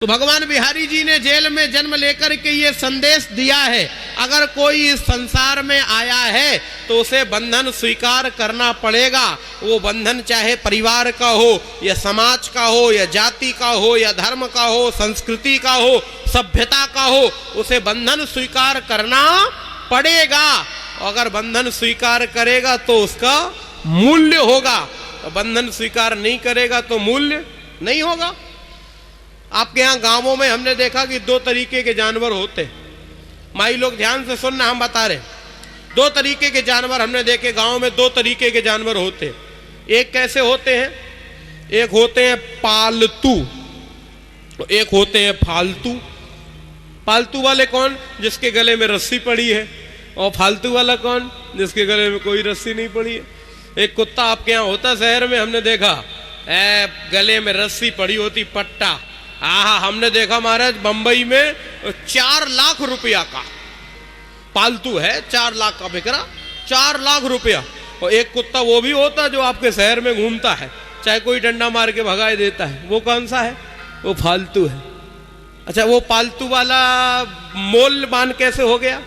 तो भगवान बिहारी जी ने जेल में जन्म लेकर के ये संदेश दिया है, अगर कोई इस संसार में आया है तो उसे बंधन स्वीकार करना पड़ेगा। वो बंधन चाहे परिवार का हो या समाज का हो या जाति का हो या धर्म का हो, संस्कृति का हो, सभ्यता का हो, उसे बंधन स्वीकार करना पड़ेगा। अगर बंधन स्वीकार करेगा तो उसका मूल्य होगा, बंधन स्वीकार नहीं करेगा तो मूल्य नहीं होगा। आपके यहाँ गांवों में हमने देखा कि दो तरीके के जानवर होते हैं। माई लोग ध्यान से सुनना, हम बता रहे, दो तरीके के जानवर हमने देखे गांव में। दो तरीके के जानवर होते हैं। एक कैसे होते हैं? एक होते हैं पालतू, एक होते हैं फालतू। पालतू वाले कौन? जिसके गले में रस्सी पड़ी है। और फालतू वाला कौन? जिसके गले में कोई रस्सी नहीं पड़ी है। एक कुत्ता आपके यहाँ होता शहर में, हमने देखा गले में रस्सी पड़ी होती, पट्टा। हाँ, हमने देखा महाराज बंबई में 4 लाख रुपया का पालतू है, 4 लाख का बिक रहा, 4 लाख रुपया। और एक कुत्ता वो भी होता जो आपके शहर में घूमता है, चाहे कोई डंडा मार के भगा देता है। वो कौन सा है? वो फालतू है। अच्छा, वो पालतू वाला मूल्यवान कैसे हो गया?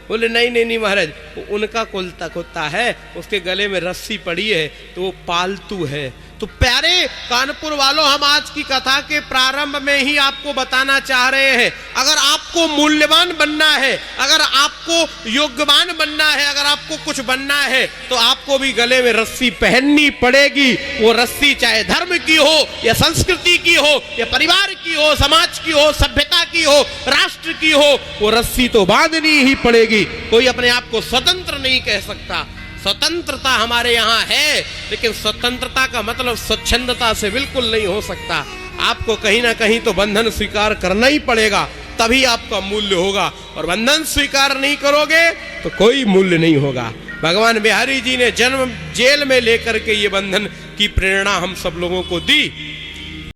बोले नहीं नहीं नहीं महाराज, उनका कुत्ता है, उसके गले में रस्सी पड़ी है तो वो पालतू है। तो प्यारे कानपुर वालों, हम आज की कथा के प्रारंभ में ही आपको बताना चाह रहे हैं, अगर आपको मूल्यवान बनना है, अगर आपको योग्यवान बनना है, अगर आपको कुछ बनना है तो आपको भी गले में रस्सी पहननी पड़ेगी। वो रस्सी चाहे धर्म की हो या संस्कृति की हो या परिवार की हो, समाज की हो, सभ्यता की हो, राष्ट्र की हो, वो रस्सी तो बांधनी ही पड़ेगी। कोई अपने आप को स्वतंत्र नहीं कह सकता। स्वतंत्रता हमारे यहाँ है, लेकिन स्वतंत्रता का मतलब स्वच्छंदता से बिल्कुल नहीं हो सकता। आपको कहीं ना कहीं तो बंधन स्वीकार करना ही पड़ेगा, तभी आपका मूल्य होगा। और बंधन स्वीकार नहीं करोगे तो कोई मूल्य नहीं होगा। भगवान बिहारी जी ने जन्म जेल में लेकर के ये बंधन की प्रेरणा हम सब लोगों को दी।